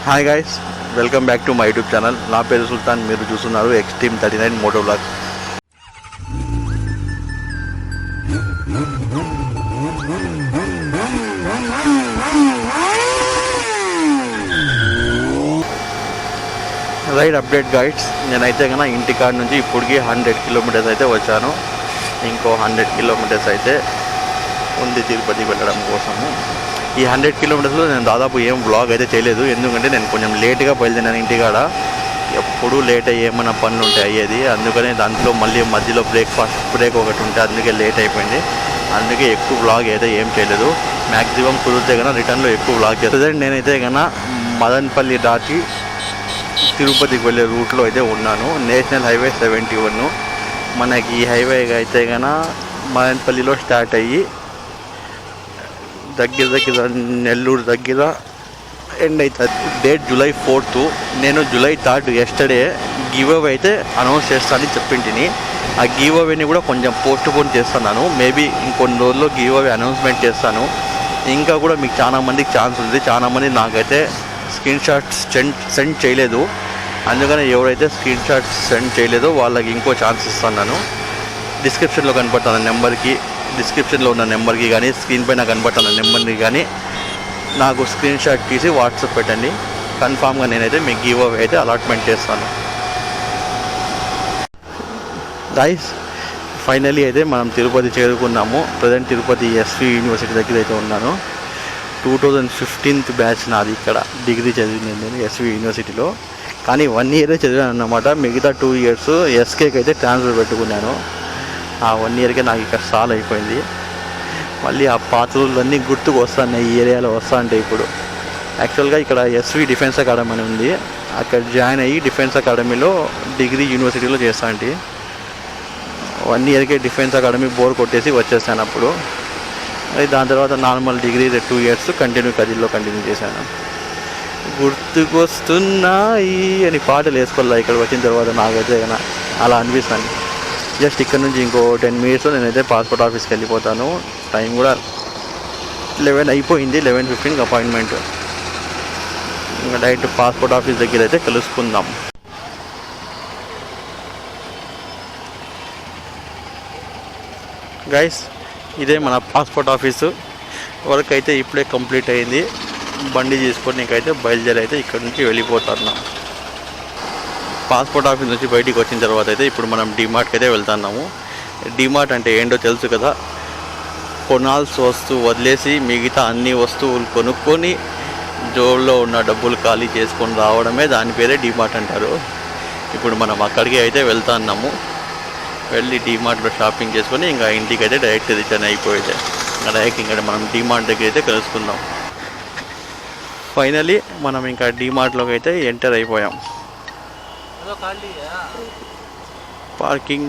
Hi guys, welcome back to my YouTube channel. నా పేరు సుల్తాన్. మీరు చూస్తున్నారు extreme 39 motovlog. Ride update guides. నేనైతే కన్నా ఇంటికాడ నుంచి ఇప్పటికి 100 కిలోమీటర్స్ అయితే వచ్చాను. ఇంకో 100 కిలోమీటర్స్ అయితే ఉంది తిరుపతి వెళ్ళడం కోసము. ఈ 100 కిలోమీటర్స్లో నేను దాదాపు ఏం వ్లాగ్ అయితే చేయలేదు, ఎందుకంటే నేను కొంచెం లేట్గా బయలుదేరాను. ఇంటికాడ ఎప్పుడు లేట్ అయ్యి ఏమైనా పనులు ఉంటాయి అయ్యేది, అందుకనే దాంట్లో మళ్ళీ మధ్యలో బ్రేక్ ఒకటి ఉంటే అందుకే లేట్ అయిపోయింది. అందుకే ఎక్కువ వ్లాగ్ అయితే ఏం చేయలేదు. మ్యాక్సిమం కుదిరితే కన్నా రిటర్న్లో ఎక్కువ వ్లాగ్ చేస్తుంది. నేనైతే కన్నా మదనపల్లి దాటి తిరుపతికి వెళ్ళే రూట్లో అయితే ఉన్నాను. National highway 71. మనకి ఈ హైవే అయితే కన్నా మదనపల్లిలో స్టార్ట్ అయ్యి దగ్గర నెల్లూరు దగ్గర ఎండ్ అవుతుంది. Date July 4th. నేను July 3rd yesterday give away అయితే అనౌన్స్ చేస్తానని చెప్పింటిని. ఆ గివ్ అవేని కూడా కొంచెం పోస్ట్ పోన్ చేస్తున్నాను. మేబీ ఇంకొన్ని రోజుల్లో గివ్ అవే అనౌన్స్మెంట్ చేస్తాను. ఇంకా కూడా మీకు చాలా మందికి ఛాన్స్ ఉంది. చాలామంది నాకైతే స్క్రీన్ షాట్స్ సెండ్ చేయలేదు. అందుకని ఎవరైతే స్క్రీన్ షాట్స్ సెండ్ చేయలేదో వాళ్ళకి ఇంకో ఛాన్స్ ఇస్తున్నాను. డిస్క్రిప్షన్లో కనపడుతున్న నెంబర్కి, డిస్క్రిప్షన్లో ఉన్న నెంబర్కి కానీ, స్క్రీన్ పైన కనపడుతున్న నెంబర్కి కానీ నాకు స్క్రీన్ షాట్ తీసి వాట్సాప్ పెట్టండి. కన్ఫామ్గా నేనైతే మీకు గివ్ అవే అయితే అలాట్మెంట్ చేస్తాను. గైస్, ఫైనలీ అయితే మనం తిరుపతి చేరుకున్నాము. ప్రజెంట్ తిరుపతి ఎస్వి యూనివర్సిటీ దగ్గర అయితే ఉన్నాను. 2015 బ్యాచ్ నాది. ఇక్కడ డిగ్రీ చదివింది నేను ఎస్వి యూనివర్సిటీలో. కానీ 1 ఇయరే చదివాను అన్నమాట. మిగతా 2 ఇయర్స్ ఎస్కేకి అయితే ట్రాన్స్ఫర్ పెట్టుకున్నాను. ఆ 1 ఇయర్కే నాకు ఇక్కడ సాల్ అయిపోయింది. మళ్ళీ ఆ పాత రోజులన్నీ గుర్తుకు వస్తున్నాయి. ఈ ఏరియాలో వస్తా అంటే ఇప్పుడు యాక్చువల్గా ఇక్కడ ఎస్వి డిఫెన్స్ అకాడమీ అని ఉంది. అక్కడ జాయిన్ అయ్యి డిఫెన్స్ అకాడమీలో డిగ్రీ యూనివర్సిటీలో చేస్తా అంటే 1 ఇయర్కే డిఫెన్స్ అకాడమీ బోర్ కొట్టేసి వచ్చేసాను అప్పుడు. దాని తర్వాత నార్మల్ డిగ్రీ 2 ఇయర్స్ కదిరిలో కంటిన్యూ చేశాను. గుర్తుకొస్తున్నాయి అని పాటలు వేసుకోవాలా ఇక్కడికి వచ్చిన తర్వాత. నాకైతే అలా అనిపిస్తాను. జస్ట్ ఇక్కడ నుంచి ఇంకో 10 మినిట్స్లో నేనైతే పాస్పోర్ట్ ఆఫీస్కి వెళ్ళిపోతాను. టైం కూడా 11 అయిపోయింది. 11:15 అపాయింట్మెంట్. ఇంకా డైరెక్ట్ పాస్పోర్ట్ ఆఫీస్ దగ్గర అయితే కలుసుకుందాం. గైస్, ఇదే మన పాస్పోర్ట్ ఆఫీసు. వర్క్ అయితే ఇప్పుడే కంప్లీట్ అయింది. బండి తీసుకొని నీకైతే బయలుదేరి అయితే ఇక్కడ నుంచి వెళ్ళిపోతున్నాం. పాస్పోర్ట్ ఆఫీస్ నుంచి బయటికి వచ్చిన తర్వాత అయితే ఇప్పుడు మనం డిమార్ట్కి అయితే వెళ్తున్నాము. డిమార్ట్ అంటే ఏంటో తెలుసు కదా. కొనాల్సిన వస్తువు వదిలేసి మిగతా అన్ని వస్తువులు కొనుక్కొని జోబులో ఉన్న డబ్బులు ఖాళీ చేసుకొని రావడమే దాని పేరే డిమార్ట్ అంటారు. ఇప్పుడు మనం అక్కడికి అయితే వెళ్తున్నాము. వెళ్ళి డిమార్ట్లో షాపింగ్ చేసుకొని ఇంకా ఇంటికి అయితే డైరెక్ట్ రిటర్న్ అయిపోయితే డైరెక్ట్ ఇంకా మనం డిమార్ట్ దగ్గర అయితే కలుసుకుందాం. ఫైనలీ మనం ఇంకా డిమార్ట్లోకి అయితే ఎంటర్ అయిపోయాం. Parking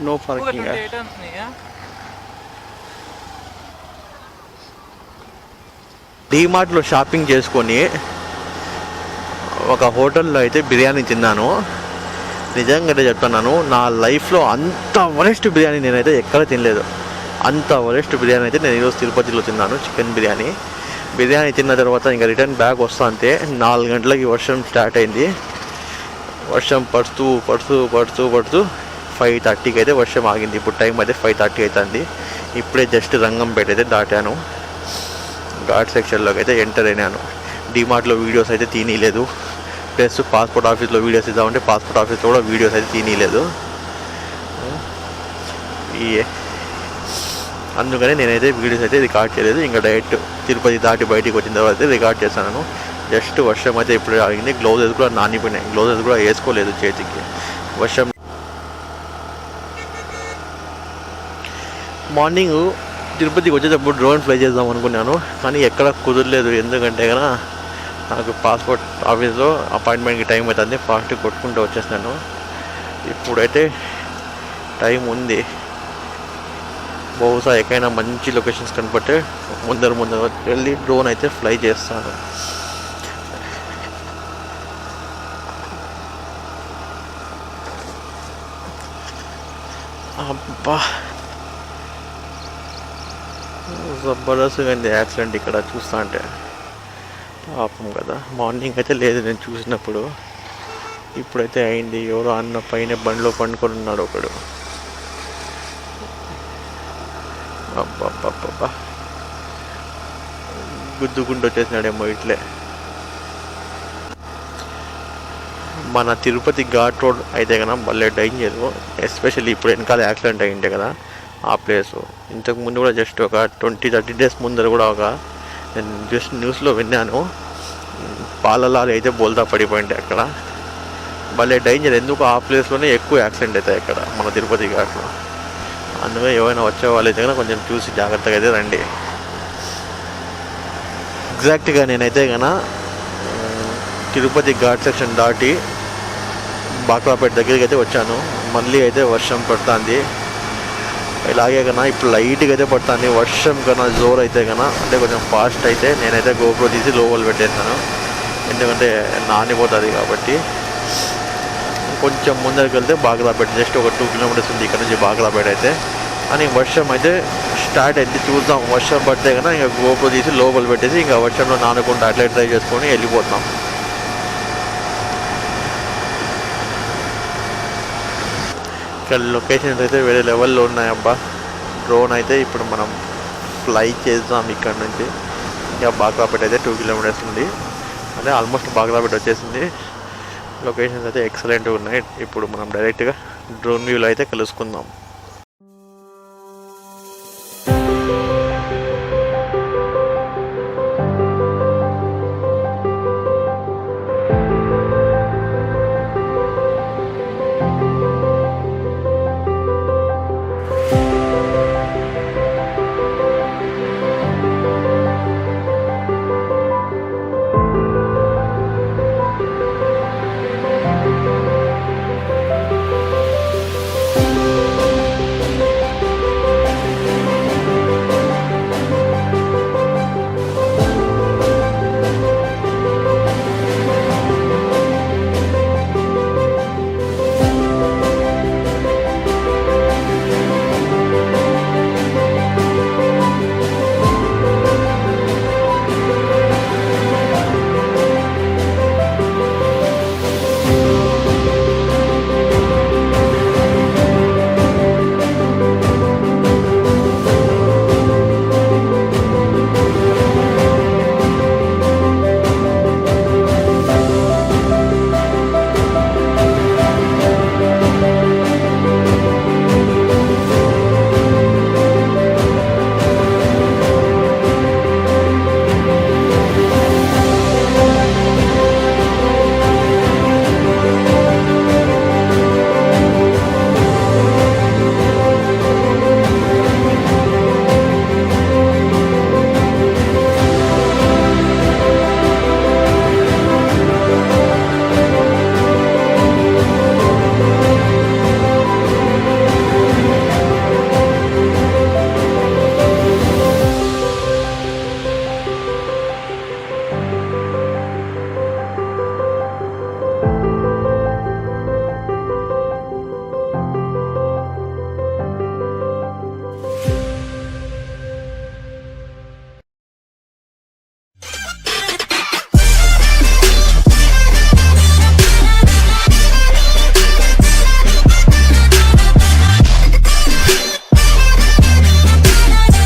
no parking. డిమార్ట్లో షాపింగ్ చేసుకొని ఒక హోటల్లో అయితే బిర్యానీ తిన్నాను. నిజంగా చెప్తున్నాను, నా లైఫ్లో అంత వరెస్ట్ బిర్యానీ నేనైతే ఎక్కడ తినలేదు. అంత వరెస్ట్ బిర్యానీ అయితే నేను ఈరోజు తిరుపతిలో తిన్నాను. చికెన్ బిర్యానీ తిన్న తర్వాత ఇంకా రిటర్న్ బ్యాక్ వస్తా అంటే 4 గంటలకి వర్షం స్టార్ట్ అయింది. వర్షం పడుతూ 5:30కి అయితే వర్షం ఆగింది. ఇప్పుడు టైం అయితే 5:30 అవుతుంది. ఇప్పుడే జస్ట్ రంగంపేట అయితే దాటాను. ఘాట్ సెక్షన్లోకి అయితే ఎంటర్ అయినాను. డిమార్ట్లో వీడియోస్ అయితే తీయలేదు. ప్లస్ పాస్పోర్ట్ ఆఫీస్లో వీడియోస్ ఇద్దామంటే పాస్పోర్ట్ ఆఫీస్లో కూడా వీడియోస్ అయితే తీయలేదు. అందుకని నేనైతే వీడియోస్ అయితే రికార్డ్ చేయలేదు. ఇంకా డైరెక్ట్ తిరుపతి దాటి బయటికి వచ్చిన తర్వాత అయితే రికార్డ్ చేశాను. జస్ట్ వర్షం అయితే ఇప్పుడు ఆగింది. గ్లౌజెస్ కూడా నానిపోయినాయి. గ్లౌజెస్ కూడా వేసుకోలేదు చేతికి. వర్షం మార్నింగ్ తిరుపతికి వచ్చేటప్పుడు డ్రోన్ ఫ్లై చేద్దాం అనుకున్నాను, కానీ ఎక్కడ కుదరలేదు. ఎందుకంటే కనుక నాకు పాస్పోర్ట్ ఆఫీస్లో అపాయింట్మెంట్కి టైం అవుతుంది. ఫాస్ట్గా కొట్టుకుంటూ వచ్చేసాను. ఇప్పుడైతే టైం ఉంది. బహుశా ఎక్కడైనా మంచి లొకేషన్స్ కనపడితే ముందర వెళ్ళి డ్రోన్ అయితే ఫ్లై చేస్తాను. అబ్బా, జబర్దస్త్గా అయింది యాక్సిడెంట్ ఇక్కడ చూస్తా అంటే. పాపం కదా, మార్నింగ్ అయితే లేదు నేను చూసినప్పుడు, ఇప్పుడైతే అయింది. ఎవరో అన్న పైన బండిలో పండుకొని ఉన్నాడు ఒకడు. అబ్బా గుద్దుకుంటూ వచ్చేసినాడేమో ఇట్లే. మన తిరుపతి ఘాట్ రోడ్ అయితే కన్నా భలే డేంజర్, ఎస్పెషల్లీ ఇప్పుడు వెనకాల యాక్సిడెంట్ అయ్యింటే కదా ఆ ప్లేసు. ఇంతకు ముందు కూడా జస్ట్ ఒక 20-30 డేస్ ముందర కూడా నేను జస్ట్ న్యూస్లో విన్నాను, పాలలాలు అయితే బోల్తా పడిపోయింటే అక్కడ. భలే డేంజర్, ఎందుకు ఆ ప్లేస్లోనే ఎక్కువ యాక్సిడెంట్ అవుతాయి అక్కడ మన తిరుపతి ఘాట్లో. అందుకే ఏమైనా వచ్చే వాళ్ళైతే కన్నా కొంచెం చూసి జాగ్రత్తగా అయితే రండి. ఎగ్జాక్ట్గా నేనైతే కన్నా తిరుపతి ఘాట్ సెక్షన్ దాటి బాక్రాపేట దగ్గరికి అయితే వచ్చాను. మళ్ళీ అయితే వర్షం పడుతుంది. ఇలాగే కన్నా ఇప్పుడు లైట్గా అయితే పడుతుంది. వర్షం కన్నా జోర్ అయితే కన్నా అంటే కొంచెం ఫాస్ట్ అయితే నేనైతే గోప్రో తీసి లోపల పెట్టేస్తాను, ఎందుకంటే నానిపోతుంది కాబట్టి. కొంచెం ముందరికి వెళ్తే బాక్రాపేట జస్ట్ ఒక 2 కిలోమీటర్స్ ఉంది ఇక్కడ నుంచి బాక్రాపేట అయితే. అని వర్షం అయితే స్టార్ట్ అయింది, చూద్దాం. వర్షం పడితే కన్నా ఇంకా గోప్రో తీసి లోపల పెట్టేసి ఇంకా వర్షంలో నానుకుంటూ అట్లే ట్రై చేసుకొని వెళ్ళిపోతాం. ఇక్కడ లొకేషన్స్ అయితే వేరే లెవెల్లో ఉన్నాయబ్బా. డ్రోన్ అయితే ఇప్పుడు మనం ఫ్లై చేద్దాం ఇక్కడ నుంచి. ఇంకా బాక్రాపేట అయితే 2 కిలోమీటర్స్ ఉంది, అంటే ఆల్మోస్ట్ బాక్రాపేట వచ్చేసింది. లొకేషన్స్ అయితే ఎక్సలెంట్గా ఉన్నాయి. ఇప్పుడు మనం డైరెక్ట్గా డ్రోన్ వ్యూలో అయితే కలుసుకుందాం.